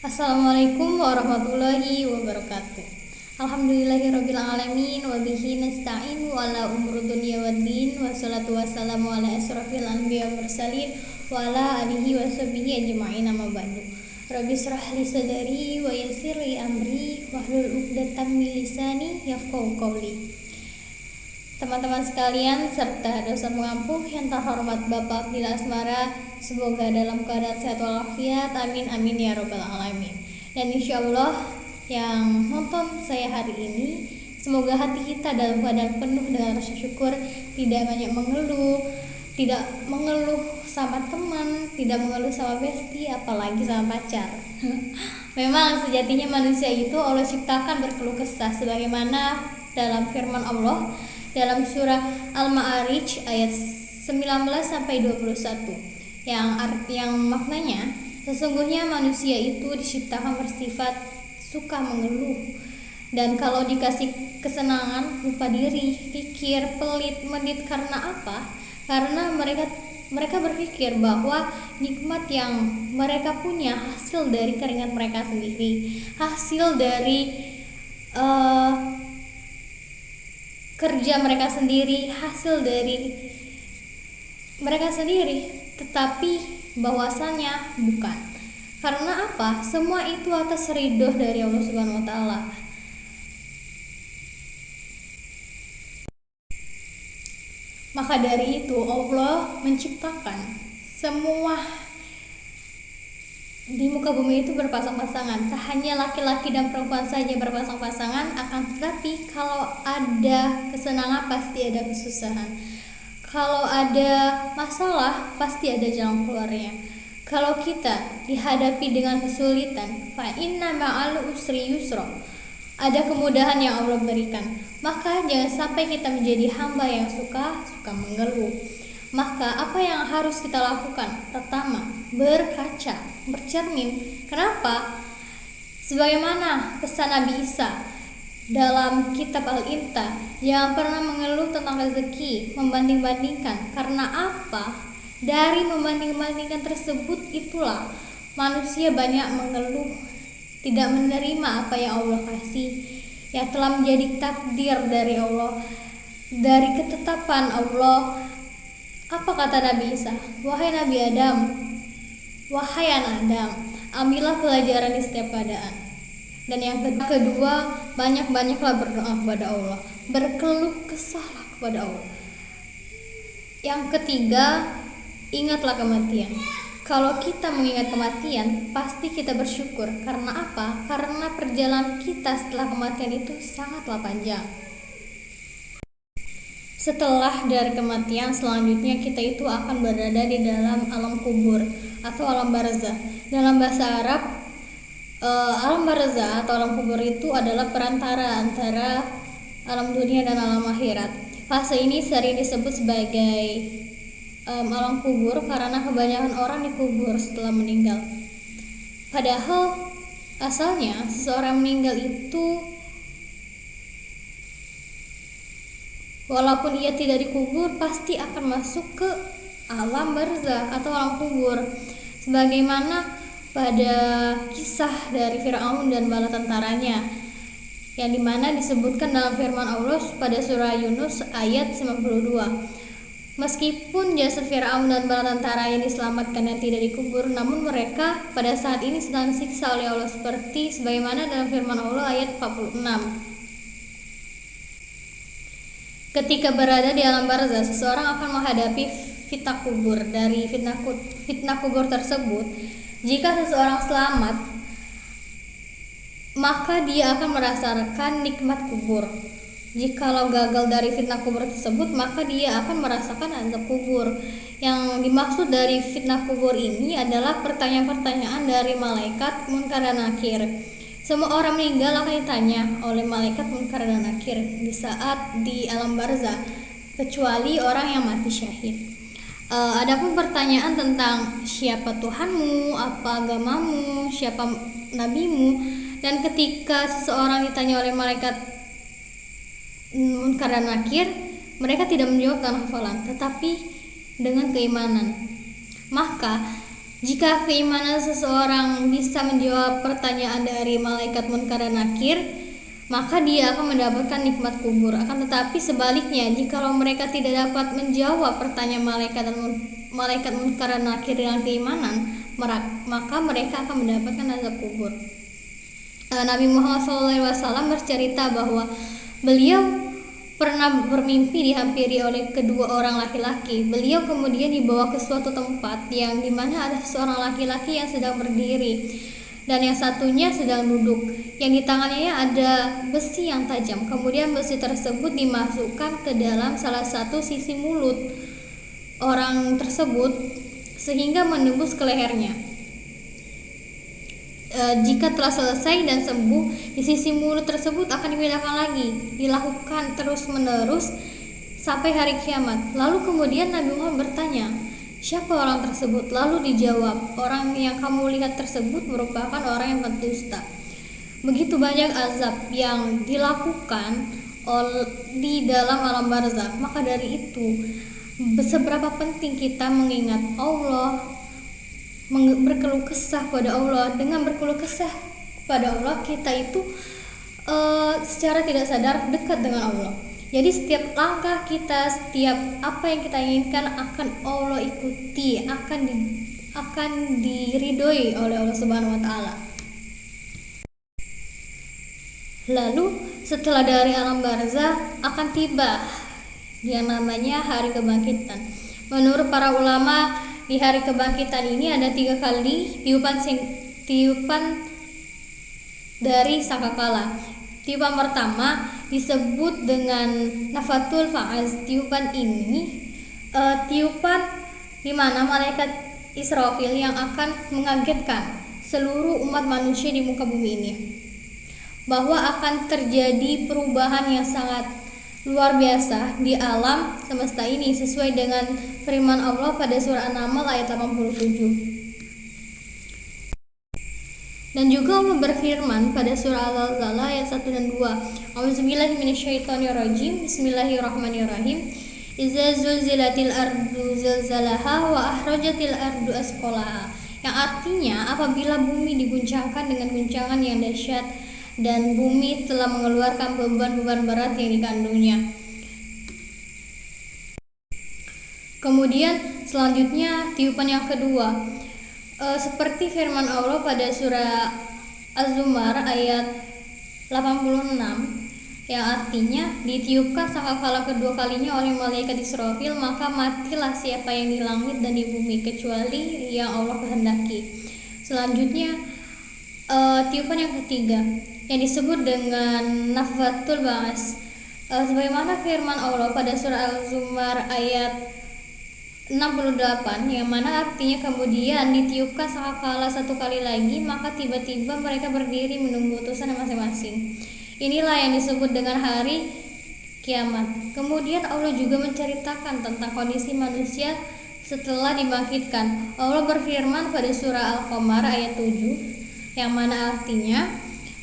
Assalamualaikum warahmatullahi wabarakatuh. Alhamdulillahirabbil alamin wa bihi nasta'in wa ala umuri dunya waddin wassalatu wassalamu ala asrofil anbiya wal mursalin wa ala alihi washabihi ajma'in amma ba'du. Rabbi shrah li sadri wa yassir li amri wahlul 'uqdatam min lisani yafqahu qawli. Teman-teman sekalian serta dosa pengampuh yang terhormat Bapak Abdil Asmara, semoga dalam keadaan sehat walafiat, amin amin ya robbal alamin. Dan insya Allah yang nonton saya hari ini, semoga hati kita dalam keadaan penuh dengan rasa syukur, tidak banyak mengeluh, tidak mengeluh sama teman, tidak mengeluh sama besti, apalagi sama pacar. Memang sejatinya manusia itu Allah ciptakan berkeluh kesah, sebagaimana dalam firman Allah dalam surah Al-Ma'arij ayat 19-21 yang maknanya sesungguhnya manusia itu diciptakan bersifat suka mengeluh, dan kalau dikasih kesenangan lupa diri, pikir, pelit, medit. Karena apa? Karena mereka berpikir bahwa nikmat yang mereka punya hasil dari keringat mereka sendiri, hasil dari kerja mereka sendiri, hasil dari mereka sendiri, tetapi bahwasanya bukan. Karena apa? Semua itu atas ridho dari Allah Subhanahu wa taala. Maka dari itu Allah menciptakan semua di muka bumi itu berpasang-pasangan. Tak hanya laki-laki dan perempuan saja berpasang-pasangan, akan tetapi kalau ada kesenangan pasti ada kesusahan. Kalau ada masalah pasti ada jalan keluarnya. Kalau kita dihadapi dengan kesulitan, fa inna ma'al usri yusra, ada kemudahan yang Allah berikan. Maka jangan sampai kita menjadi hamba yang suka mengeluh. Maka apa yang harus kita lakukan? Pertama, berkaca, bercermin. Kenapa? Sebagaimana pesan Nabi Isa dalam kitab Al-Inta, jangan pernah mengeluh tentang rezeki, membanding-bandingkan. Karena apa? Dari membanding-bandingkan tersebut itulah manusia banyak mengeluh, tidak menerima apa yang Allah kasih, yang telah menjadi takdir dari Allah, dari ketetapan Allah. Apa kata Nabi Isa? Wahai Nabi Adam, wahai anak Adam, ambillah pelajaran di setiap keadaan. Dan yang kedua, banyak-banyaklah berdoa kepada Allah, berkeluh kesahlah kepada Allah. Yang ketiga, ingatlah kematian. Kalau kita mengingat kematian, pasti kita bersyukur. Karena apa? Karena perjalanan kita setelah kematian itu sangatlah panjang. Setelah dari kematian, selanjutnya kita itu akan berada di dalam alam kubur atau alam barzah. Dalam bahasa Arab, alam barzah atau alam kubur itu adalah perantara antara alam dunia dan alam akhirat. Fase ini sering disebut sebagai alam kubur karena kebanyakan orang dikubur setelah meninggal. Padahal asalnya seseorang meninggal itu walaupun ia tidak dikubur, pasti akan masuk ke alam barzah atau alam kubur. Sebagaimana pada kisah dari Fir'aun dan bala tentaranya, yang dimana disebutkan dalam firman Allah pada surah Yunus ayat 92. Meskipun jasad Fir'aun dan bala tentara ini diselamatkan dan tidak dikubur, namun mereka pada saat ini sedang disiksa oleh Allah, seperti sebagaimana dalam firman Allah ayat 46. Ketika berada di alam barzah, seseorang akan menghadapi fitnah kubur. Dari fitnah kubur tersebut, jika seseorang selamat, maka dia akan merasakan nikmat kubur. Jikalau gagal dari fitnah kubur tersebut, maka dia akan merasakan azab kubur. Yang dimaksud dari fitnah kubur ini adalah pertanyaan-pertanyaan dari malaikat Munkar dan Nakir. Semua orang meninggal akan ditanya oleh malaikat Munkar dan Nakir di saat di alam barzah, kecuali orang yang mati syahid. Adapun pertanyaan tentang siapa Tuhanmu, apa agamamu, siapa nabimu, dan ketika seseorang ditanya oleh malaikat Munkar dan Nakir, mereka tidak menjawab dengan hafalan, tetapi dengan keimanan. Maka Jika keimanan seseorang bisa menjawab pertanyaan dari malaikat Munkar dan Nakir, maka dia akan mendapatkan nikmat kubur. Akan tetapi sebaliknya, jikalau mereka tidak dapat menjawab pertanyaan malaikat Munkar dan Nakir dengan keimanan, maka mereka akan mendapatkan azab kubur. Nabi Muhammad SAW bercerita bahwa beliau pernah bermimpi dihampiri oleh kedua orang laki-laki. Beliau kemudian dibawa ke suatu tempat yang dimana ada seorang laki-laki yang sedang berdiri dan yang satunya sedang duduk, yang di tangannya ada besi yang tajam. Kemudian besi tersebut dimasukkan ke dalam salah satu sisi mulut orang tersebut sehingga menembus ke lehernya. Jika telah selesai dan sembuh, di sisi mulut tersebut akan dipindahkan lagi, dilakukan terus-menerus sampai hari kiamat. Lalu kemudian Nabi Muhammad bertanya, siapa orang tersebut? Lalu dijawab, orang yang kamu lihat tersebut merupakan orang yang berdusta. Begitu banyak azab yang dilakukan di dalam alam barzakh. Maka dari itu, seberapa penting kita mengingat Allah, berkeluh kesah pada Allah. Dengan berkeluh kesah pada Allah, kita itu secara tidak sadar dekat dengan Allah. Jadi setiap langkah kita, setiap apa yang kita inginkan akan Allah ikuti, akan diridhoi oleh Allah Subhanahu wa taala. Lalu setelah dari alam barzakh akan tiba yang namanya hari kebangkitan. Menurut para ulama, di hari kebangkitan ini ada 3 kali tiupan dari sangkakala. Tiupan pertama disebut dengan nafatul fa'az. Tiupan ini tiupan di mana malaikat Israfil yang akan mengagetkan seluruh umat manusia di muka bumi ini, bahwa akan terjadi perubahan yang sangat luar biasa di alam semesta ini sesuai dengan firman Allah pada surah An-Naml ayat 87. Dan juga Allah berfirman pada surah Al-Zalzala ayat 1 dan 2. A'udzubillahi minasyaitonirrajim. Bismillahirrahmanirrahim. Iza zulzilatil ardu zilzalaha wa ahrajatil ardu asqalaha. Yang artinya apabila bumi diguncangkan dengan guncangan yang dahsyat dan bumi telah mengeluarkan beban-beban berat yang dikandungnya. Kemudian selanjutnya tiupan yang kedua, seperti firman Allah pada surah Az-Zumar ayat 86, yang artinya ditiupkan sangkakala kedua kalinya oleh malaikat Israfil, maka matilah siapa yang di langit dan di bumi kecuali yang Allah kehendaki. Selanjutnya tiupan yang ketiga yang disebut dengan nafhatul ba'as, sebagaimana firman Allah pada surah Al-Zumar ayat 68, yang mana artinya kemudian ditiupkan sangkakala 1 kali lagi, maka tiba-tiba mereka berdiri menunggu utusan masing-masing. Inilah yang disebut dengan hari kiamat. Kemudian Allah juga menceritakan tentang kondisi manusia setelah dibangkitkan. Allah berfirman pada surah Al-Qamar ayat 7, yang mana artinya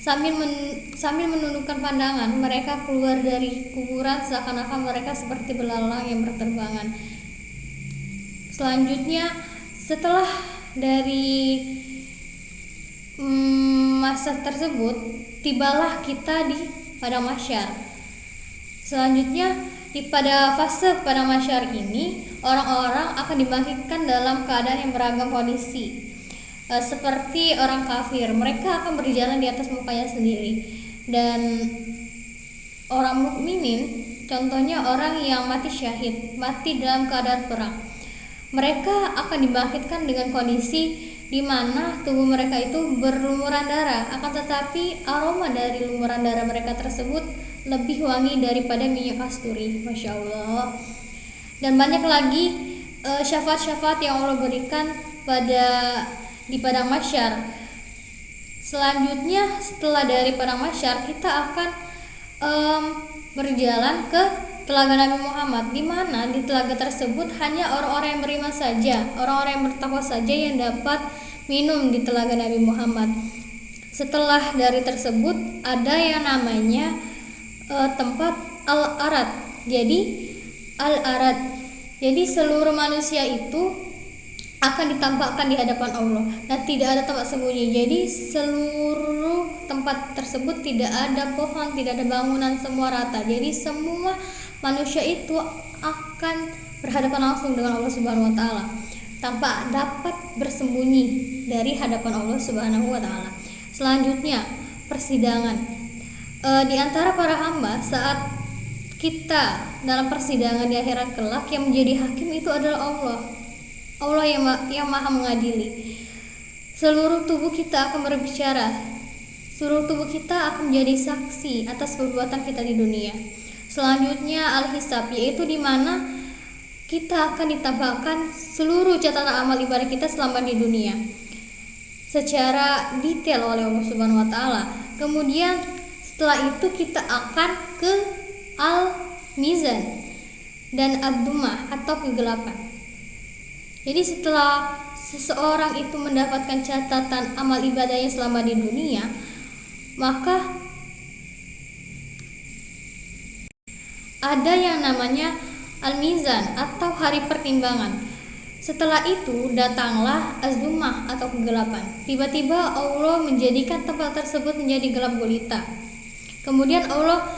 sambil menundukkan pandangan, mereka keluar dari kuburan seakan-akan mereka seperti belalang yang berterbangan. Selanjutnya, setelah dari masa tersebut, tibalah kita di padang mahsyar. Selanjutnya, pada fase padang mahsyar ini, orang-orang akan dibangkitkan dalam keadaan yang beragam kondisi. Seperti orang kafir, mereka akan berjalan di atas mukanya sendiri, dan orang mukminin, contohnya orang yang mati syahid, mati dalam keadaan perang, mereka akan dibangkitkan dengan kondisi di mana tubuh mereka itu berlumuran darah, akan tetapi aroma dari lumuran darah mereka tersebut lebih wangi daripada minyak kasturi. Masya Allah. Dan banyak lagi syafaat-syafaat yang Allah berikan di padang mahsyar. Selanjutnya, setelah dari padang mahsyar, kita akan berjalan ke telaga Nabi Muhammad, di mana di telaga tersebut hanya orang-orang yang beriman saja, orang-orang yang bertakwa saja yang dapat minum di telaga Nabi Muhammad. Setelah dari tersebut ada yang namanya tempat Al-Arad. Jadi Al-Arad, jadi seluruh manusia itu akan ditampakkan di hadapan Allah dan tidak ada tempat sembunyi. Jadi seluruh tempat tersebut tidak ada pohon, tidak ada bangunan, semua rata. Jadi semua manusia itu akan berhadapan langsung dengan Allah Subhanahu wa taala tanpa dapat bersembunyi dari hadapan Allah Subhanahu wa taala. Selanjutnya, persidangan. Di antara para hamba saat kita dalam persidangan di akhirat kelak, yang menjadi hakim itu adalah Allah. Allah yang maha mengadili. Seluruh tubuh kita akan berbicara. Seluruh tubuh kita akan menjadi saksi atas perbuatan kita di dunia. Selanjutnya al-hisab, yaitu di mana kita akan ditampakkan seluruh catatan amal ibadah kita selama di dunia secara detail oleh Allah Subhanahu wa taala. Kemudian setelah itu kita akan ke al-mizan dan ad-dumah atau kegelapan. Jadi setelah seseorang itu mendapatkan catatan amal ibadahnya selama di dunia, maka ada yang namanya al-mizan atau hari pertimbangan. Setelah itu datanglah az-zumah atau kegelapan. Tiba-tiba Allah menjadikan tempat tersebut menjadi gelap gulita. Kemudian Allah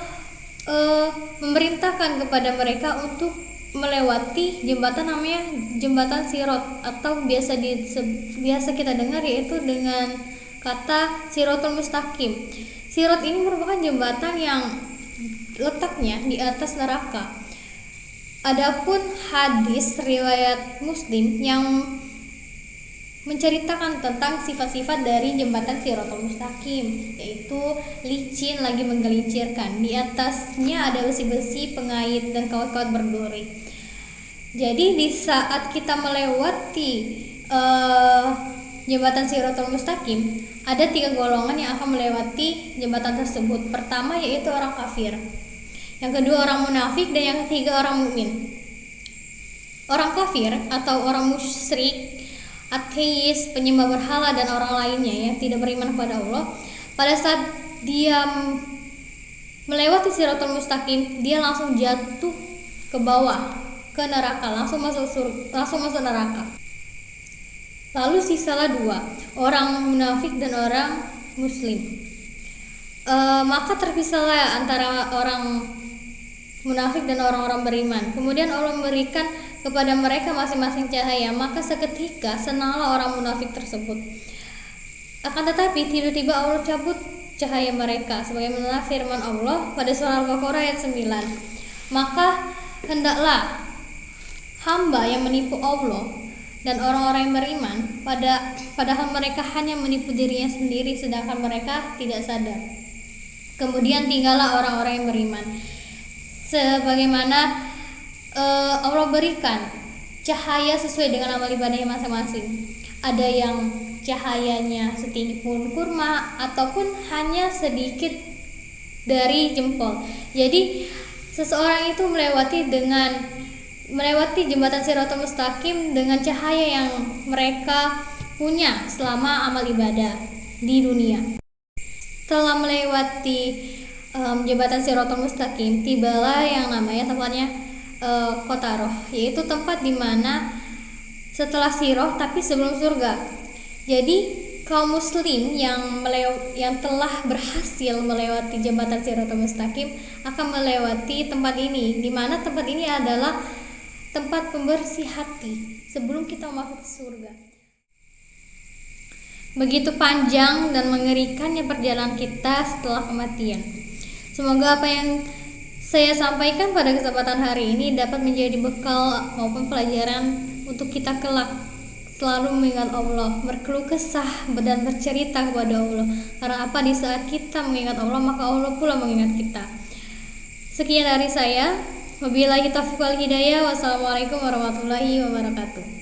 memerintahkan kepada mereka untuk melewati jembatan namanya jembatan Sirat, atau biasa kita dengar yaitu dengan kata Siratul Mustaqim. Sirat ini merupakan jembatan yang letaknya di atas neraka. Adapun hadis riwayat Muslim yang menceritakan tentang sifat-sifat dari jembatan Siratul Mustaqim, yaitu licin lagi menggelincirkan. Di atasnya ada besi-besi, pengait, dan kawat-kawat berduri. Jadi di saat kita melewati jembatan Siratul Mustaqim, ada 3 golongan yang akan melewati jembatan tersebut. Pertama yaitu orang kafir, yang kedua orang munafik, dan yang ketiga orang mukmin. Orang kafir atau orang musyrik, ateis, penyembah berhala, dan orang lainnya yang tidak beriman kepada Allah, pada saat dia melewati Siratul Mustaqim, dia langsung jatuh ke bawah, ke neraka, langsung masuk neraka. Lalu sisalah 2, orang munafik dan orang muslim. Maka terpisahlah antara orang munafik dan orang-orang beriman. Kemudian Allah memberikan kepada mereka masing-masing cahaya, maka seketika senanglah orang munafik tersebut. Akan tetapi tiba-tiba Allah cabut cahaya mereka, sebagaimana firman Allah pada surah Al-Baqarah ayat 9. Maka hendaklah hamba yang menipu Allah dan orang-orang yang beriman, padahal mereka hanya menipu dirinya sendiri sedangkan mereka tidak sadar. Kemudian tinggallah orang-orang yang beriman, sebagaimana Allah berikan cahaya sesuai dengan amal ibadahnya masing-masing. Ada yang cahayanya setinggi pohon kurma ataupun hanya sedikit dari jempol. Jadi seseorang itu melewati jembatan Siratul Mustaqim dengan cahaya yang mereka punya selama amal ibadah di dunia. Setelah melewati jembatan Siratul Mustaqim, tibalah yang namanya tempatnya Kota Roh, yaitu tempat di mana setelah Siroh tapi sebelum surga. Jadi kaum muslim yang telah berhasil melewati jembatan Siratul Mustaqim akan melewati tempat ini, di mana tempat ini adalah tempat pembersih hati sebelum kita masuk ke surga. Begitu panjang dan mengerikannya perjalanan kita setelah kematian. Semoga apa yang saya sampaikan pada kesempatan hari ini dapat menjadi bekal maupun pelajaran untuk kita kelak selalu mengingat Allah, berkeluh kesah dan bercerita kepada Allah. Karena apa, di saat kita mengingat Allah, maka Allah pula mengingat kita. Sekian dari saya. Wabillahi taufiq wal hidayah. Wassalamualaikum warahmatullahi wabarakatuh.